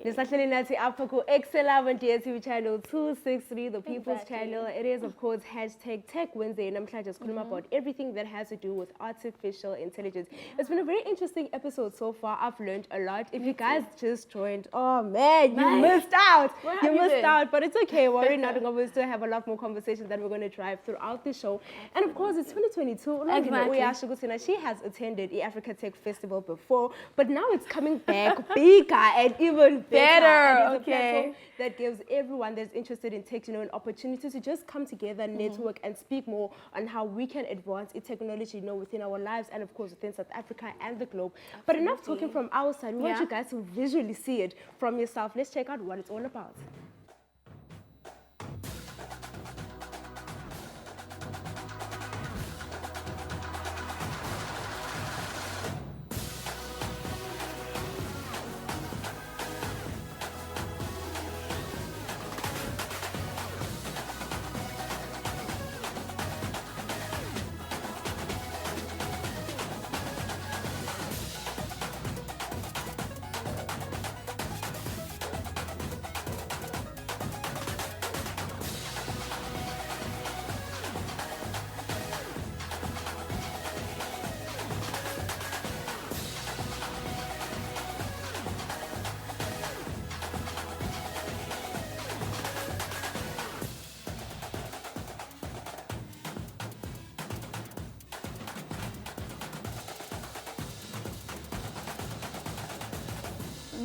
Lisahleli nathi apha ku EKSE on DSTV channel 263, the People's Channel. It is of course hashtag Tech Wednesday. Namhlanje sikhuluma about everything that has to do with artificial intelligence. It's been a very interesting episode so far. I've learned a lot. If you guys just joined, oh man, you missed out. You missed out, but it's okay. Worry not. We still have a lot more conversations that we're going to drive throughout the show. And of course, it's 2022. Exactly. She has attended the Africa Tech Festival before, but now it's coming back bigger and even better. Okay. That gives everyone that's interested in tech, an opportunity to just come together, network, and speak more on how we can advance technology, within our lives and of course within South Africa and the globe. Absolutely. But enough talking from our side. We want you guys to visually see it from yourself. Let's check out what it's all about.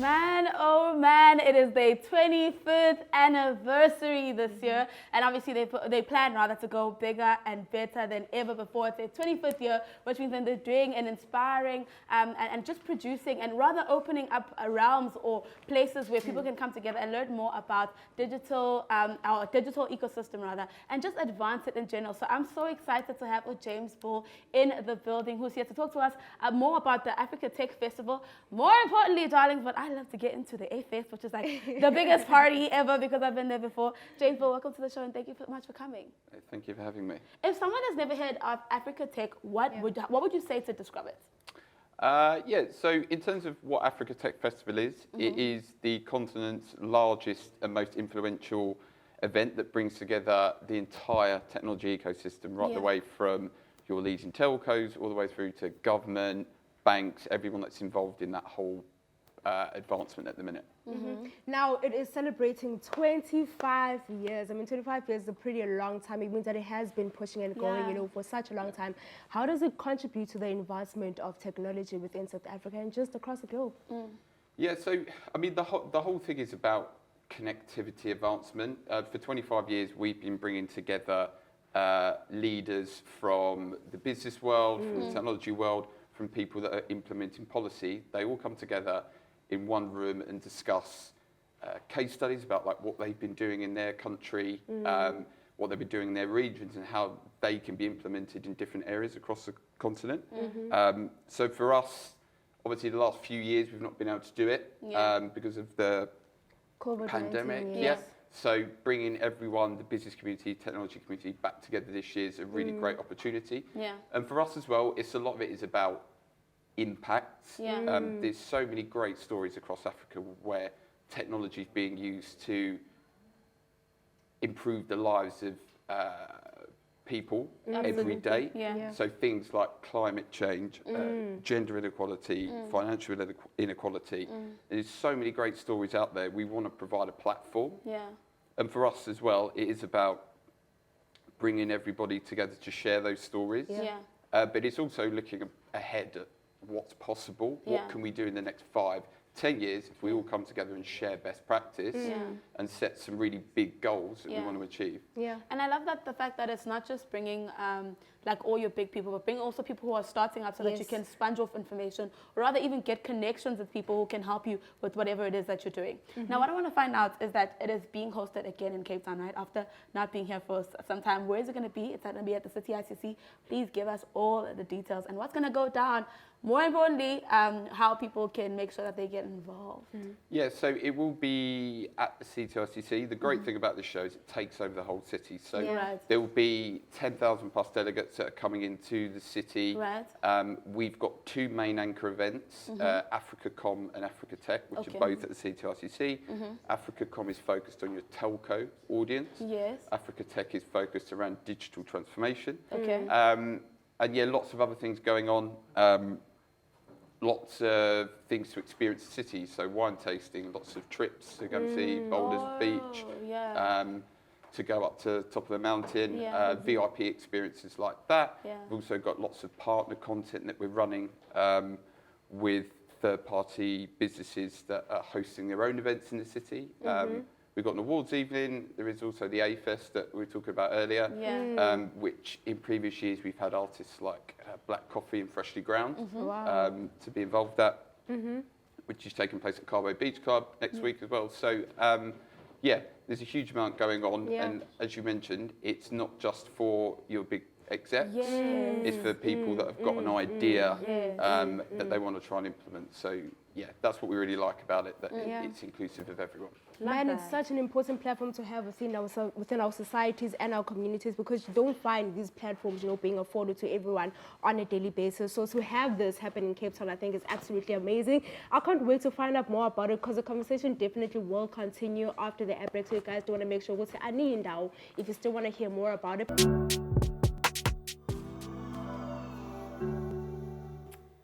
Man, oh man, it is their 25th anniversary this year. And obviously they plan rather to go bigger and better than ever before. It's their 25th year, which means that they're doing and inspiring and just producing and rather opening up realms or places where people can come together and learn more about digital, our digital ecosystem rather, and just advance it in general. So I'm so excited to have James Bull in the building, who's here to talk to us more about the Africa Tech Festival. More importantly, darlings, but I love to get into the A-Fest, which is like the biggest party ever because I've been there before. James Bull, welcome to the show and thank you so much for coming. Thank you for having me. If someone has never heard of Africa Tech, what would you say to describe it? So in terms of what Africa Tech Festival is, it is the continent's largest and most influential event that brings together the entire technology ecosystem, right the way from your leading telcos all the way through to government, banks, everyone that's involved in that whole advancement at the minute. Now, it is celebrating 25 years. I mean, 25 years is a pretty long time. It means that it has been pushing and going, for such a long time. How does it contribute to the advancement of technology within South Africa and just across the globe? Yeah, so, I mean, the whole thing is about connectivity advancement. For 25 years, we've been bringing together leaders from the business world, from the technology world, from people that are implementing policy. They all come together in one room and discuss case studies about like what they've been doing in their country, what they've been doing in their regions and how they can be implemented in different areas across the continent. So for us, obviously the last few years we've not been able to do it because of the COVID-19, pandemic. So bringing everyone, the business community, technology community back together this year is a really great opportunity. And for us as well, a lot of it is about impact. There's so many great stories across Africa where technology is being used to improve the lives of people every day. So things like climate change, gender inequality, financial inequality. There's so many great stories out there. We want to provide a platform. And for us as well, it is about bringing everybody together to share those stories. But it's also looking ahead at what's possible. What can we do in the next 5, 10 years if we all come together and share best practice and set some really big goals that we want to achieve. And I love that the fact that it's not just bringing like all your big people, but bring also people who are starting out so that you can sponge off information or rather even get connections with people who can help you with whatever it is that you're doing. Now, what I want to find out is that it is being hosted again in Cape Town, right? After not being here for some time. Where is it going to be? It's going to be at the City ICC. Please give us all the details and what's going to go down. More importantly, how people can make sure that they get involved. Yeah, so it will be at the CTICC. The great thing about this show is it takes over the whole city. So there will be 10,000 plus delegates projects that are coming into the city. Right. We've got two main anchor events, AfricaCom and Africa Tech, which Okay. are both at the CTRCC. AfricaCom is focused on your telco audience. Yes. Africa Tech is focused around digital transformation. Okay. And yeah, lots of other things going on. Lots of things to experience the city, so wine tasting, lots of trips to go and see Boulders Beach, Yeah. to go up to the top of the mountain, Yeah. VIP experiences like that. Yeah. We've also got lots of partner content that we're running with third-party businesses that are hosting their own events in the city. We've got an awards evening. There is also the A-Fest that we were talking about earlier, Yeah. which in previous years we've had artists like Black Coffee and Freshly Ground Wow. to be involved at, which is taking place at Carbo Beach Club next week as well. So, yeah, there's a huge amount going on. Yeah. And as you mentioned, it's not just for your big execs. Yes. It's for people that have got an idea Yes. that they want to try and implement. So, yeah, that's what we really like about it, that Yeah. it's inclusive of everyone. Man, Love it's that. such an important platform to have within our societies and our communities, because you don't find these platforms, being afforded to everyone on a daily basis. So to have this happen in Cape Town, I think is absolutely amazing. I can't wait to find out more about it, because the conversation definitely will continue after the ad break. So you guys do want to make sure to Ani now if you still want to hear more about it.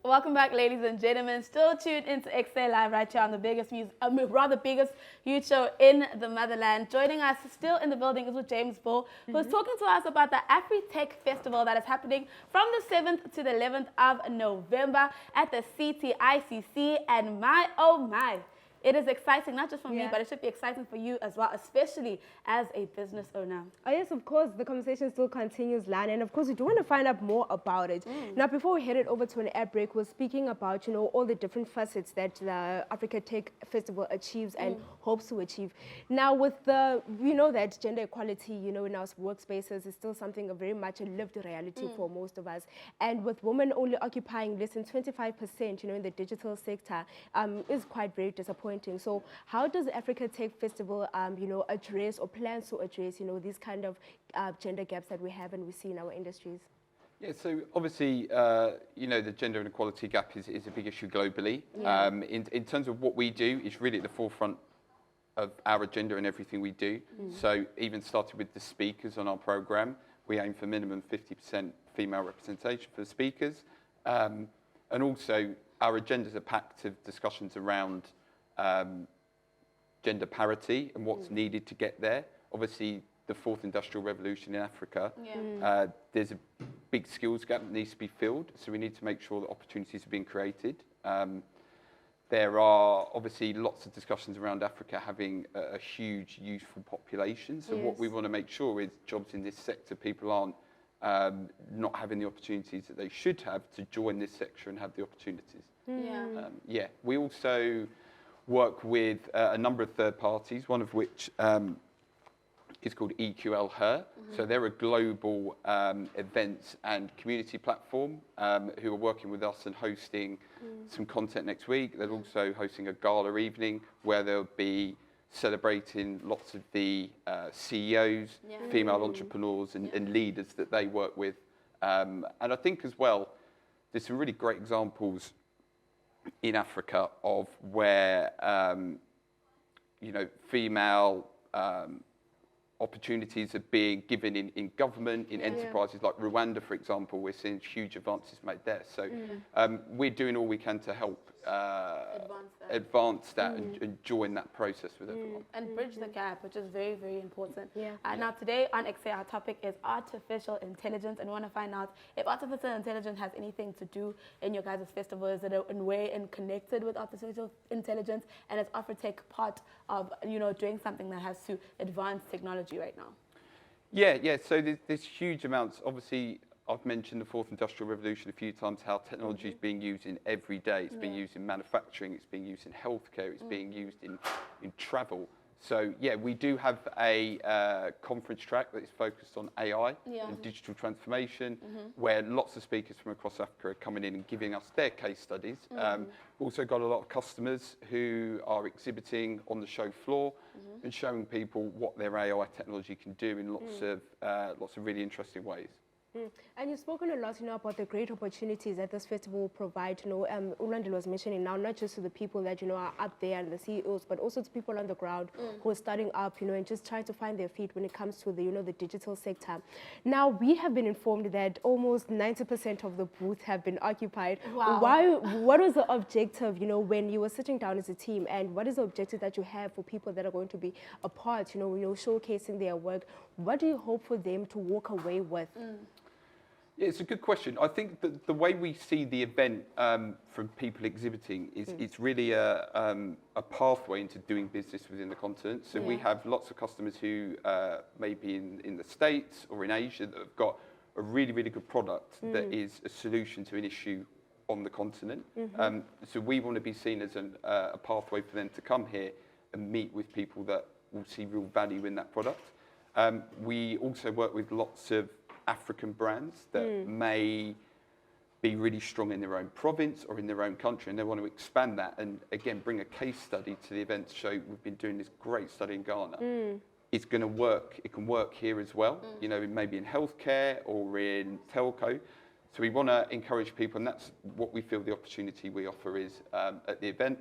Welcome back, ladies and gentlemen. Still tuned into EKSE Live right here on the biggest biggest youth show in the motherland. Joining us still in the building is with James Bull, who's talking to us about the AfriTech Festival that is happening from the 7th to the 11th of November at the CTICC. And my, oh my, it is exciting, not just for me, Yeah. but it should be exciting for you as well, especially as a business owner. Oh yes, of course, the conversation still continues, Lan, and of course we do want to find out more about it. Now, before we headed over to an ad break, we're speaking about, all the different facets that the Africa Tech Festival achieves and hopes to achieve. Now, with we know that gender equality, in our workspaces is still something very much a lived reality for most of us. And with women only occupying less than 25%, in the digital sector, is quite very disappointing. So how does the Africa Tech Festival, address or plans to address, these kind of gender gaps that we have and we see in our industries? Yeah, so obviously, the gender inequality gap is a big issue globally. Yeah. In terms of what we do, it's really at the forefront of our agenda and everything we do. So even started with the speakers on our program, we aim for minimum 50% female representation for the speakers. And also, our agendas are packed of discussions around gender parity and what's needed to get there. Obviously, the fourth industrial revolution in Africa, there's a big skills gap that needs to be filled, so we need to make sure that opportunities are being created. There are obviously lots of discussions around Africa having a huge youthful population, so what we want to make sure is jobs in this sector, people aren't not having the opportunities that they should have to join this sector and have the opportunities. Yeah. We also work with a number of third parties, one of which is called EQL. So they're a global events and community platform who are working with us and hosting some content next week. They're also hosting a gala evening where they'll be celebrating lots of the CEOs, female entrepreneurs and leaders that they work with. And I think as well, there's some really great examples in Africa of where, female opportunities are being given in government, in enterprises like Rwanda, for example. We're seeing huge advances made there. So we're doing all we can to help advance that and join that process with everyone. And bridge the gap, which is very, very important. Yeah. Now today on EKSE, our topic is artificial intelligence, and we want to find out if artificial intelligence has anything to do in your guys' festival. Is it in way and connected with artificial intelligence, and is AfriTech part of doing something that has to advance technology right now? Yeah. So there's huge amounts. Obviously, I've mentioned the fourth industrial revolution a few times, how technology is being used in every day. It's being used in manufacturing, it's being used in healthcare, it's being used in travel. So yeah, we do have a conference track that is focused on AI and digital transformation, where lots of speakers from across Africa are coming in and giving us their case studies. We've also got a lot of customers who are exhibiting on the show floor and showing people what their AI technology can do in lots of really interesting ways. And you've spoken a lot, about the great opportunities that this festival will provide. Ulandil was mentioning now, not just to the people that, are up there and the CEOs, but also to people on the ground who are starting up, and just trying to find their feet when it comes to the, the digital sector. Now, we have been informed that almost 90% of the booths have been occupied. Wow. What was the objective, when you were sitting down as a team, and what is the objective that you have for people that are going to be a part, showcasing their work? What do you hope for them to walk away with? Yeah, it's a good question. I think that the way we see the event from people exhibiting is it's really a pathway into doing business within the continent. So we have lots of customers who may be in the States or in Asia that have got a really, really good product that is a solution to an issue on the continent. So we want to be seen as a pathway for them to come here and meet with people that will see real value in that product. We also work with lots of African brands that may be really strong in their own province or in their own country, and they want to expand that and again bring a case study to the event to show we've been doing this great study in Ghana. It's going to work. It can work here as well, maybe in healthcare or in telco. So we want to encourage people, and that's what we feel the opportunity we offer is at the event.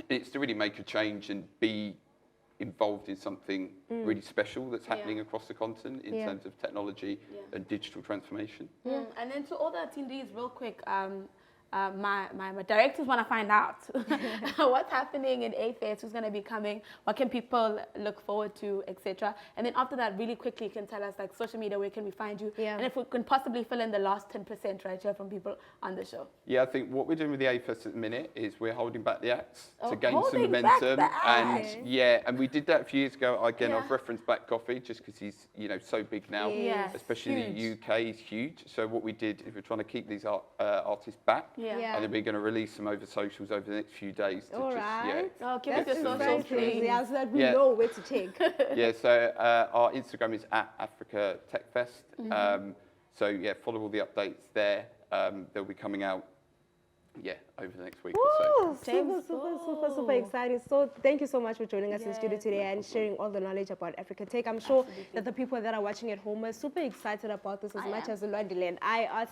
It's to really make a change and be involved in something really special that's happening across the continent in terms of technology and digital transformation. And then to all the attendees, real quick, my directors want to find out what's happening in EKSE, who's going to be coming, what can people look forward to, etc. And then after that, really quickly, you can tell us, like, social media, where can we find you? And if we can possibly fill in the last 10% right here from people on the show. Yeah, I think what we're doing with the EKSE at the minute is we're holding back the acts to gain some holding momentum. back the acts. And we did that a few years ago. Again, I've referenced Black Coffee just because he's so big now, especially in the UK. He's huge. So what we did is we're trying to keep these artists back. And then we're going to release them over socials over the next few days. To Oh, give us your socials, please. Yeah, so that we know where to check. So our Instagram is @Africa Tech Fest. So follow all the updates there. They'll be coming out over the next week or so. Super exciting. So thank you so much for joining us in studio today and sharing all the knowledge about Africa Tech. I'm sure that the people that are watching at home are super excited about this as much as Lwandile and I are.